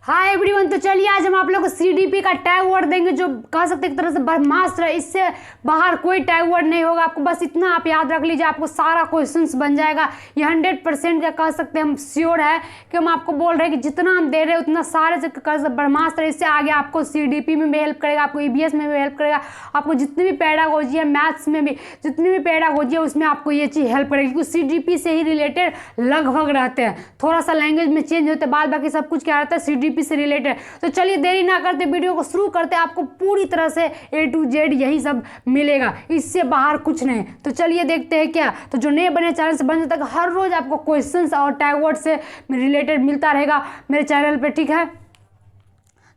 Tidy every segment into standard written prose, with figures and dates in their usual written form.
Hi everyone. तो चलिए आज हम आप लोग को सीडीपी का टैग वर्ड देंगे जो कह सकते एक तरह से ब्रह्मास्त्र है। इससे बाहर कोई टैग वर्ड नहीं होगा। आपको बस इतना आप याद रख लीजिए, आपको सारा क्वेश्चंस बन जाएगा। ये 100% का कह सकते हैं हम श्योर है कि हम आपको बोल रहे हैं कि जितना हम दे रहे हैं उतना सारे से कह सकते ब्रह्मास्त्र। इससे आगे आपको सीडीपी में भी हेल्प करेगा, आपको ईबीएस में भी हेल्प करेगा, आपको जितनी भी पेडागोजी है मैथ्स में भी जितनी भी पेडागोजी है उसमें आपको ये चीज़ हेल्प करेगी, क्योंकि सीडीपी से ही रिलेटेड लगभग रहते हैं। थोड़ा सा लैंग्वेज में चेंज होते हैं, बाद बाकी सब कुछ क्या रहता है सीडीपी से रिलेटेड। तो चलिए देरी ना करते वीडियो को शुरू करते, आपको पूरी तरह से A to Z यही सब मिलेगा, इससे बाहर कुछ नहीं। तो चलिए देखते हैं क्या। तो जो नए बने चैनल से बने तक हर रोज आपको क्वेश्चंस और टैग वर्ड से रिलेटेड मिलता रहेगा मेरे चैनल पे, ठीक है।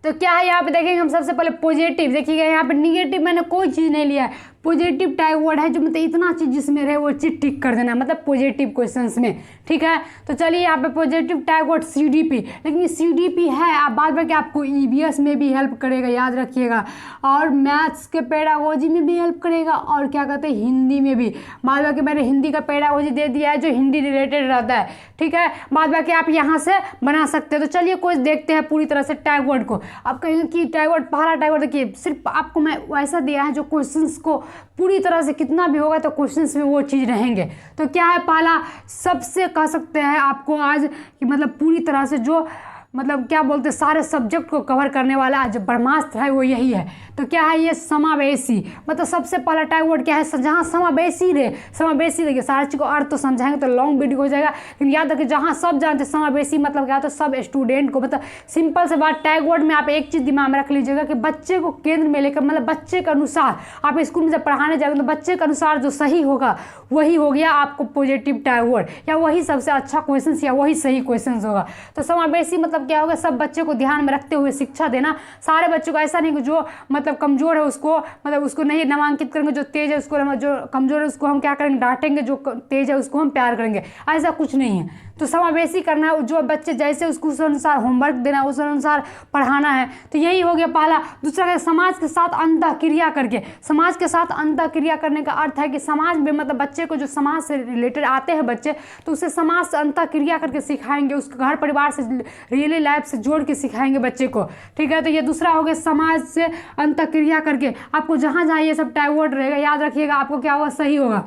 तो क्या है यहाँ पे देखेंगे हम सबसे पहले पॉजिटिव। देखिएगा यहाँ पे निगेटिव मैंने कोई चीज़ नहीं लिया है, पॉजिटिव टैग वर्ड है जो मतलब इतना चीज़ जिसमें रहे वो चीज़ टिक कर देना, मतलब पॉजिटिव क्वेश्चंस में, ठीक है। तो चलिए यहाँ पे पॉजिटिव टैग वर्ड सीडीपी, लेकिन ये सीडीपी है आप बाद में क्या आपको ईबीएस में भी हेल्प करेगा, याद रखिएगा, और मैथ्स के पेडागोजी में भी हेल्प करेगा, और क्या कहते हैं हिंदी में भी। बाद बाकी मैंने हिंदी का पेडागोजी दे दिया है जो हिंदी रिलेटेड रहता है, ठीक है। बाद बाकी आप यहाँ से बना सकते हैं। तो चलिए कोई देखते हैं पूरी तरह से टैग वर्ड को। आप कहेंगे कि टैग वर्ड पहला टैग वर्ड देखिए, सिर्फ आपको मैं वैसा दिया है जो क्वेश्चंस को पूरी तरह से कितना भी होगा तो क्वेश्चंस में वो चीज़ रहेंगे। तो क्या है पहला, सबसे कह सकते हैं आपको आज कि मतलब पूरी तरह से जो मतलब क्या बोलते हैं सारे सब्जेक्ट को कवर करने वाला जो ब्रह्मास्त्र है वो यही है। तो क्या है ये समावेशी, मतलब सबसे पहला टैग वर्ड क्या है, जहाँ समावेशी रहे। समावेशी देखिए सारे चीज़ को अर्थ तो समझाएंगे तो लॉन्ग वीडियो हो जाएगा, लेकिन याद रखिए जहाँ सब जानते हैं समावेशी मतलब क्या होता है, सब स्टूडेंट को, मतलब सिंपल से बात टैग वर्ड में आप एक चीज़ दिमाग में रख लीजिएगा कि बच्चे को केंद्र में लेकर, मतलब बच्चे के अनुसार आप स्कूल में जब पढ़ाने जाएंगे तो बच्चे के अनुसार जो सही होगा वही हो गया आपको पॉजिटिव टैग वर्ड, या वही सबसे अच्छा क्वेश्चन या वही सही क्वेश्चन होगा। तो समावेशी मतलब क्या होगा, सब बच्चे को ध्यान में रखते हुए शिक्षा देना। सारे बच्चों को ऐसा नहीं कि जो मतलब कमजोर है उसको मतलब उसको नहीं नामांकित करेंगे, जो तेज है उसको, जो कमजोर है उसको हम क्या करेंगे डांटेंगे, जो तेज है उसको हम प्यार करेंगे, ऐसा कुछ नहीं है। तो समावेशी करना है, जो बच्चे जैसे उसको उस अनुसार होमवर्क देना, उस अनुसार पढ़ाना है। तो यही हो गया पहला। दूसरा समाज के साथ अंतःक्रिया करके, समाज के साथ अंतःक्रिया करने का अर्थ है कि समाज में मतलब बच्चे को जो समाज से रिलेटेड आते हैं बच्चे, तो उसे समाज से अंतःक्रिया करके सिखाएंगे, उसको घर परिवार से रियली लाइफ से जोड़ के सिखाएंगे बच्चे को, ठीक है। तो ये दूसरा हो गया समाज से अंतःक्रिया करके। आपको जहाँ जहाँ ये सब टैग वर्ड रहेगा याद रखिएगा, आपको क्या होगा सही होगा।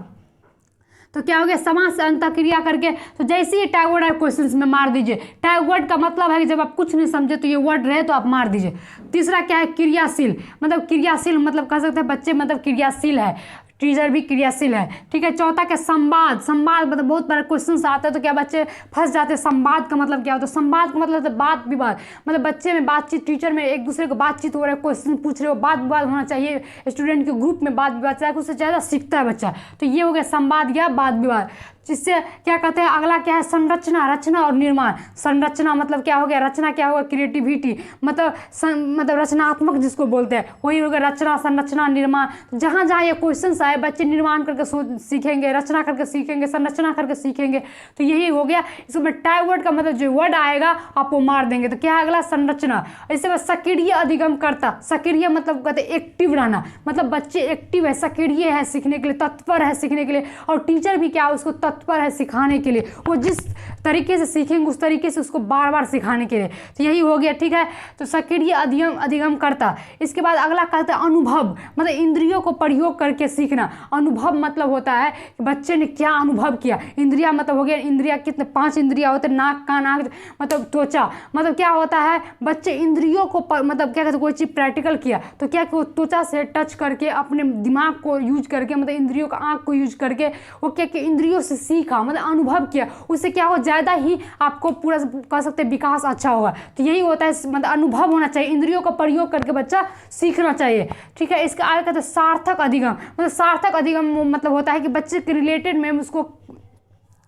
तो क्या हो गया समाज से अंतःक्रिया करके। तो जैसे ही टैग वर्ड है क्वेश्चंस में मार दीजिए। टैग वर्ड का मतलब है कि जब आप कुछ नहीं समझे तो ये वर्ड रहे तो आप मार दीजिए। तीसरा क्या है क्रियाशील, मतलब क्रियाशील मतलब कह सकते हैं बच्चे मतलब क्रियाशील है, टीचर भी क्रियाशील है, ठीक है। चौथा क्या संवाद, संवाद मतलब बहुत बड़ा क्वेश्चन आता है तो क्या बच्चे फंस जाते हैं। संवाद का मतलब क्या होता है, संवाद का मतलब है बात विवाद, मतलब बच्चे में बातचीत, टीचर में एक दूसरे को बातचीत हो रहा है, क्वेश्चन पूछ रहे हो, बात विवाद होना चाहिए स्टूडेंट के ग्रुप में, बात विवाद चाहे उससे ज़्यादा सीखता है बच्चा। तो ये हो गया संवाद या बात विवाद। जिससे क्या कहते हैं अगला क्या है संरचना, रचना और निर्माण। संरचना मतलब क्या हो गया, रचना क्या होगा क्रिएटिविटी, मतलब रचनात्मक जिसको बोलते हैं वही हो गया रचना, संरचना, निर्माण। जहाँ जहाँ ये क्वेश्चन आए बच्चे निर्माण करके सीखेंगे, रचना करके सीखेंगे, संरचना करके सीखेंगे। तो यही हो गया। इसमें टैग वर्ड का मतलब जो वर्ड आएगा आप वो मार देंगे। तो क्या है अगला संरचना। इसके बाद सक्रिय अधिगमकर्ता, सक्रिय मतलब कहते हैं एक्टिव रहना, मतलब बच्चे एक्टिव है, सक्रिय है सीखने के लिए, तत्पर है सीखने के लिए, और टीचर भी क्या उसको तत्पर है सिखाने के लिए, वो जिस तरीके से सीखेंगे उस तरीके से उसको बार बार सिखाने के लिए। तो यही हो गया, ठीक है। तो सक्रिय अधिगम करता। इसके बाद अगला कहता है अनुभव, मतलब इंद्रियों को प्रयोग करके सीखना। अनुभव मतलब होता है कि बच्चे ने क्या अनुभव किया। इंद्रिया मतलब हो गया, इंद्रिया कितने 5 इंद्रिया होते हैं, नाक कान आँख मतलब त्वचा, मतलब क्या होता है बच्चे इंद्रियों को मतलब क्या कहते हैं कोई चीज़ प्रैक्टिकल किया तो क्या कि वो त्वचा से टच करके अपने दिमाग को यूज करके, मतलब इंद्रियों का आँख को यूज करके वो क्या कि इंद्रियों से सीखा, मतलब अनुभव किया, उससे क्या हो ज़्यादा ही आपको पूरा कह सकते हैं विकास अच्छा होगा। तो यही होता है, मतलब अनुभव होना चाहिए, इंद्रियों का प्रयोग करके बच्चा सीखना चाहिए, ठीक है। इसका आगे कहते हैं सार्थक अधिगम, मतलब सार्थक अधिगम मतलब होता है कि बच्चे के रिलेटेड में उसको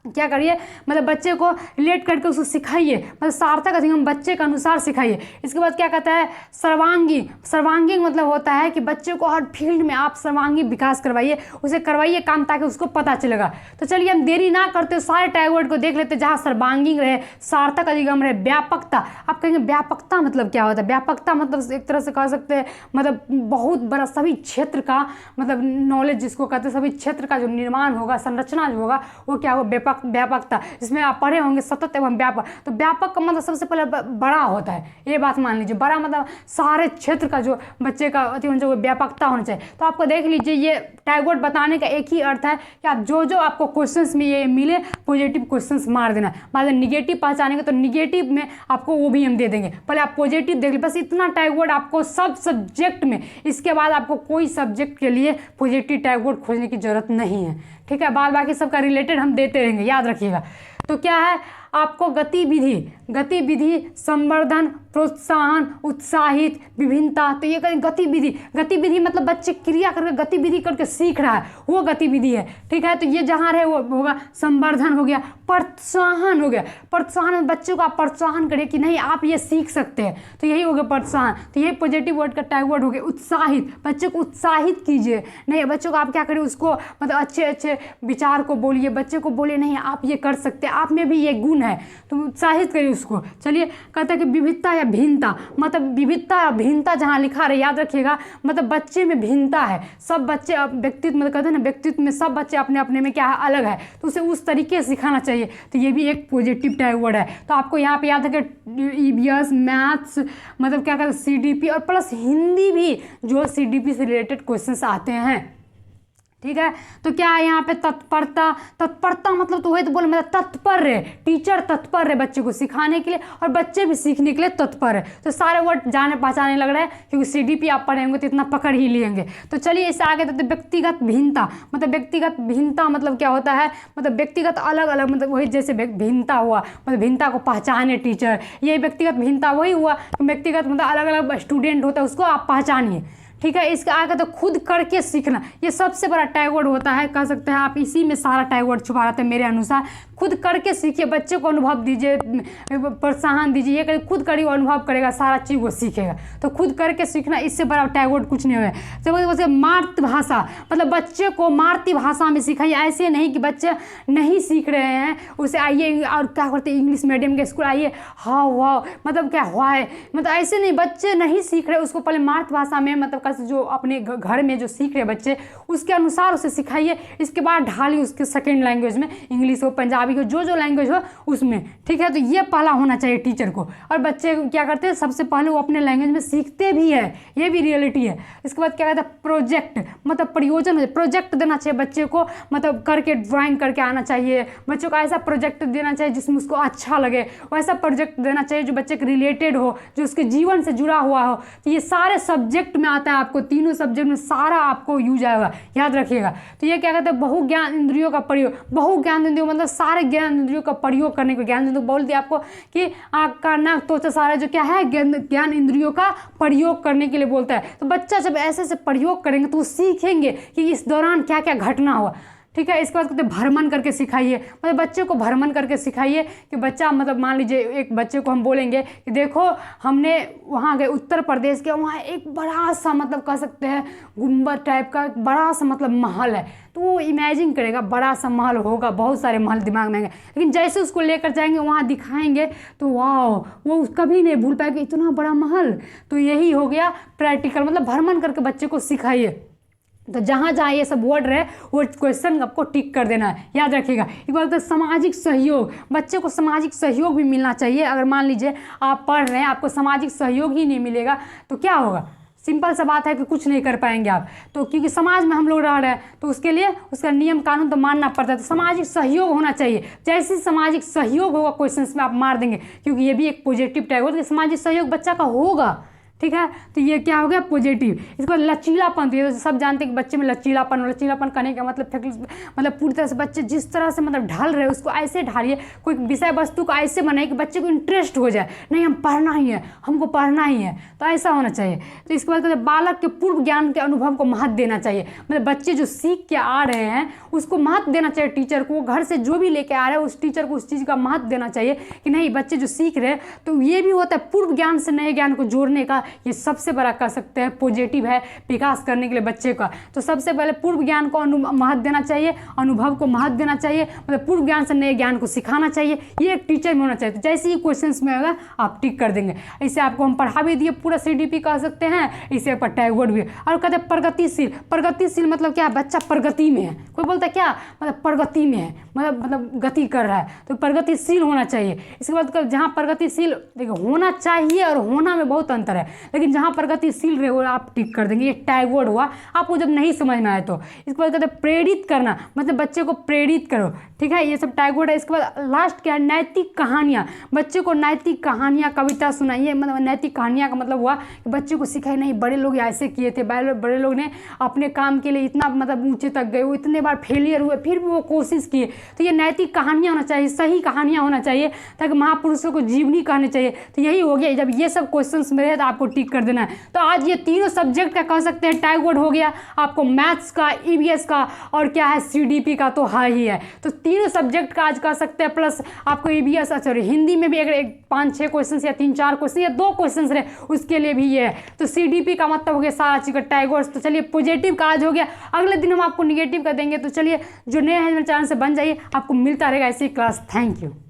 क्या करिए, मतलब बच्चे को रिलेट करके उसको सिखाइए, मतलब सार्थक अधिगम बच्चे के अनुसार सिखाइए। इसके बाद क्या कहता है सर्वांगीण, सर्वांगीण मतलब होता है कि बच्चे को हर फील्ड में आप सर्वांगीण विकास करवाइए, उसे करवाइए काम ताकि उसको पता चलेगा। तो चलिए हम देरी ना करते सारे टैग वर्ड को देख लेते, जहाँ सर्वांगीण रहे, सार्थक अधिगम रहे, व्यापकता। आप कहेंगे व्यापकता मतलब क्या होता है, व्यापकता मतलब एक तरह से कह सकते हैं मतलब बहुत बड़ा सभी क्षेत्र का मतलब नॉलेज जिसको कहते हैं, सभी क्षेत्र का जो निर्माण होगा, संरचना जो होगा वो क्या होगा व्यापक व्यापकता, इसमें आप पढ़े होंगे सतत एवं व्यापक। तो व्यापक का मतलब सबसे पहले बड़ा होता है, ये बात मान लीजिए। बड़ा मतलब सारे क्षेत्र का जो बच्चे का अति होना चाहिए, व्यापकता होना चाहिए। तो आपको देख लीजिए ये टैग वर्ड बताने का एक ही अर्थ है कि आप जो आपको क्वेश्चंस में ये मिले पॉजिटिव क्वेश्चंस मार देना। बाद में निगेटिव पहचानेंगे तो निगेटिव में आपको वो भी हम दे देंगे, पहले आप पॉजिटिव देख लीजिए। बस इतना टैग वर्ड आपको सब सब्जेक्ट में, इसके बाद आपको कोई सब्जेक्ट के लिए पॉजिटिव टैग वर्ड खोजने की जरूरत नहीं है, ठीक है। बाद बाकी सबका रिलेटेड हम देते रहेंगे, याद रखिएगा। तो क्या है आपको गतिविधि, संवर्धन, प्रोत्साहन, उत्साहित, विभिन्नता। तो ये गतिविधि मतलब बच्चे क्रिया करके गतिविधि करके सीख रहा है, वो गतिविधि है, ठीक है। तो ये जहाँ रहे वो होगा संवर्धन हो गया। प्रोत्साहन हो गया, प्रोत्साहन में बच्चों को आप प्रोत्साहन करिए कि नहीं आप ये सीख सकते हैं, तो यही हो गया प्रोत्साहन। तो यही पॉजिटिव वर्ड का टैग वर्ड हो गया। उत्साहित, बच्चों को उत्साहित कीजिए, नहीं बच्चों को आप क्या करिए, उसको मतलब अच्छे विचार को बोलिए, बच्चे को बोलिए नहीं आप ये कर सकते, आप में भी ये गुण है, तो उत्साहित करिए उसको। चलिए कहते हैं कि विविधता या भिन्नता, मतलब विविधता या भिन्नता जहाँ लिखा रहे याद रखिएगा, मतलब बच्चे में भिन्नता है। सब बच्चे व्यक्तित्व मतलब कहते हैं ना, व्यक्तित्व में सब बच्चे अपने अपने में क्या है अलग है, तो उसे उस तरीके से सिखाना चाहिए। तो ये भी एक पॉजिटिव टैग वर्ड है। तो आपको यहाँ पे याद है कि ईवीएस, मैथ्स मतलब क्या कहते हैं सीडीपी और प्लस हिंदी भी जो सीडीपी से रिलेटेड क्वेश्चंस आते हैं, ठीक है। तो क्या है यहाँ पे तत्परता मतलब तो वही तो बोले मतलब तत्पर है, टीचर तत्पर है बच्चे को सिखाने के लिए और बच्चे भी सीखने के लिए तत्पर है। तो सारे वर्ड जाने पहचाने लग रहे हैं क्योंकि सीडीपी आप पढ़ेंगे तो इतना पकड़ ही लेंगे। तो चलिए इससे आगे तो व्यक्तिगत भिन्नता, मतलब व्यक्तिगत भिन्नता मतलब क्या होता है, मतलब व्यक्तिगत अलग अलग, मतलब वही जैसे भिन्नता हुआ मतलब भिन्नता को पहचाने टीचर, ये व्यक्तिगत भिन्नता वही हुआ। तो व्यक्तिगत मतलब अलग अलग स्टूडेंट होता है उसको आप पहचानिए, ठीक है। इसके आगे तो खुद करके सीखना, ये सबसे बड़ा टैग वर्ड होता है, कह सकते हैं आप इसी में सारा टैग वर्ड छुपा रहता है मेरे अनुसार। खुद करके सीखिए, बच्चे को अनुभव दीजिए, प्रोत्साहन दीजिए, ये खुद करिए अनुभव करेगा सारा चीज़ वो सीखेगा। तो खुद करके सीखना, इससे बड़ा टैग वर्ड कुछ नहीं है। तो मातृभाषा मतलब बच्चे को मातृभाषा में सिखाइए, ऐसे नहीं कि बच्चे नहीं सीख रहे हैं उसे आइए और क्या करते हैं इंग्लिश मीडियम के स्कूल आइए हाँ वाह मतलब क्या हुआ है, मतलब ऐसे नहीं, बच्चे नहीं सीख रहे उसको पहले मातृभाषा में मतलब जो अपने घर में जो सीख रहे बच्चे उसके अनुसार उसे सिखाइए। इसके बाद ढालिए उसके सेकेंड लैंग्वेज में, इंग्लिश हो पंजाबी हो जो लैंग्वेज हो उसमें, ठीक है। तो ये पहला होना चाहिए टीचर को। और बच्चे क्या करते हैं सबसे पहले वो अपने लैंग्वेज में सीखते भी है, ये भी रियलिटी है। इसके बाद क्या कहते हैं प्रोजेक्ट मतलब प्रयोजन, प्रोजेक्ट देना चाहिए बच्चे को, मतलब करके ड्राइंग करके आना चाहिए बच्चों को। ऐसा प्रोजेक्ट देना चाहिए जिसमें उसको अच्छा लगे, वैसा प्रोजेक्ट देना चाहिए जो बच्चे के रिलेटेड हो, जो उसके जीवन से जुड़ा हुआ हो। तो ये सारे सब्जेक्ट में आता है, आपको तीनों सब्जेक्ट में सारा आपको यूज आएगा, याद रखिएगा। तो ये क्या कहते हैं बहुज्ञान इंद्रियों का प्रयोग, बहुज्ञान इंद्रियों मतलब सारे ज्ञान इंद्रियों का प्रयोग करने को, ज्ञान इंद्रियों बोल दिया आपको कि आँख कान नाक त्वचा सारे जो क्या है ज्ञान इंद्रियों का प्रयोग करने के लिए बोलता है। तो बच्चा जब ऐसे प्रयोग करेंगे तो वो सीखेंगे कि इस दौरान क्या क्या घटना हुआ, ठीक है। इसके बाद कहते हैं भ्रमण करके सिखाइए, मतलब बच्चे को भ्रमण करके सिखाइए कि बच्चा मतलब मान लीजिए एक बच्चे को हम बोलेंगे कि देखो हमने वहाँ गए उत्तर प्रदेश के, वहाँ एक बड़ा सा मतलब कह सकते हैं गुंबद टाइप का बड़ा सा मतलब महल है, तो वो इमेजिन करेगा बड़ा सा महल होगा, बहुत सारे महल दिमाग में आएंगे। लेकिन जैसे उसको लेकर जाएंगे वहाँ दिखाएंगे तो वाह वो कभी नहीं भूल पाएगा इतना बड़ा महल। तो यही हो गया प्रैक्टिकल, मतलब भ्रमण करके बच्चे को सिखाइए। तो जहाँ जहाँ ये सब वर्ड रहे वो क्वेश्चन आपको टिक कर देना है, याद रखिएगा। एक बार तो सामाजिक सहयोग, बच्चे को सामाजिक सहयोग भी मिलना चाहिए। अगर मान लीजिए आप पढ़ रहे हैं आपको सामाजिक सहयोग ही नहीं मिलेगा तो क्या होगा, सिंपल सा बात है कि कुछ नहीं कर पाएंगे आप। तो क्योंकि समाज में हम लोग रह रहे हैं तो उसके लिए उसका नियम कानून तो मानना पड़ता है। तो सामाजिक सहयोग होना चाहिए, जैसे सामाजिक सहयोग होगा क्वेश्चंस में आप मार देंगे, क्योंकि ये भी एक पॉजिटिव टैग होता है। सामाजिक सहयोग बच्चा का होगा, ठीक है। तो ये क्या हो गया पॉजिटिव। इसको लचीलापन, तो ये सब जानते हैं कि बच्चे में लचीलापन करने का मतलब पूरी तरह से बच्चे जिस तरह से मतलब ढल रहे उसको ऐसे ढालिए, कोई विषय वस्तु को ऐसे बनाइए कि बच्चे को इंटरेस्ट हो जाए, नहीं हम पढ़ना ही है, हमको पढ़ना ही है, तो ऐसा होना चाहिए। तो इसके बाद कहते हैं बालक के पूर्व ज्ञान के अनुभव को महत्व देना चाहिए, मतलब बच्चे जो सीख के आ रहे हैं उसको महत्व देना चाहिए टीचर को। घर से जो भी लेके आ रहे हैं उस टीचर को उस चीज़ का महत्व देना चाहिए कि नहीं बच्चे जो सीख रहे हैं। तो ये भी होता है पूर्व ज्ञान से नए ज्ञान को जोड़ने का ये सबसे बड़ा कह सकते हैं पॉजिटिव है विकास करने के लिए बच्चे का। तो सबसे पहले पूर्व ज्ञान को महत्व देना चाहिए, अनुभव को महत्व देना चाहिए, मतलब पूर्व ज्ञान से नए ज्ञान को सिखाना चाहिए, ये एक टीचर में होना चाहिए। तो जैसे ही क्वेश्चंस में होगा आप टिक कर देंगे। इसे आपको हम पढ़ा भी दिए पूरा CDP कह सकते हैं, इसे पर टैग वर्ड भी। और कहते हैं प्रगतिशील, प्रगतिशील मतलब क्या, बच्चा प्रगति में है। कोई बोलता है क्या, मतलब प्रगति में है, मतलब गति कर रहा है, तो प्रगतिशील होना चाहिए। इसके बाद जहाँ प्रगतिशील देखिए होना चाहिए और होना में बहुत अंतर है, लेकिन जहाँ प्रगतिशील रहे वो आप टिक कर देंगे, ये टैग वर्ड हुआ। आपको जब नहीं समझ में आए तो इसके बाद कहते हैं प्रेरित करना, मतलब बच्चे को प्रेरित करो, ठीक है, ये सब टैग वर्ड है। इसके बाद लास्ट क्या है, नैतिक कहानियाँ, बच्चे को नैतिक कहानियाँ कविता सुनाइए। मतलब नैतिक कहानियाँ का मतलब हुआ कि बच्चे को सिखाए नहीं बड़े लोग ऐसे किए थे, बड़े लोग ने अपने काम के लिए इतना मतलब ऊंचे तक गए, वो इतने बार फेलियर हुए फिर भी वो कोशिश किए। तो ये नैतिक कहानियाँ होना चाहिए, सही कहानियाँ होना चाहिए, ताकि महापुरुषों को जीवनी कहनी चाहिए। तो यही हो गया, जब ये सब क्वेश्चंस में रहे तो आपको टिक कर देना है। तो आज ये तीनों सब्जेक्ट का कह सकते हैं टैग वर्ड हो गया आपको, मैथ्स का, EVS का और क्या है CDP का तो है ही है। तो तीनों सब्जेक्ट का आज कह सकते हैं, प्लस आपको EVS सॉरी हिंदी में भी अगर 5-6 क्वेश्चन या 3-4 क्वेश्चन या 2 क्वेश्चन रहे उसके लिए भी ये है। तो CDP का मतलब हो गया सारा चीज़ का टैग वर्ड। तो चलिए पॉजिटिव का आज हो गया, अगले दिन हम आपको निगेटिव का देंगे। तो चलिए जो नए हैं मेरे चैनल से बन जाइए, आपको मिलता रहेगा ऐसी क्लास। Thank you.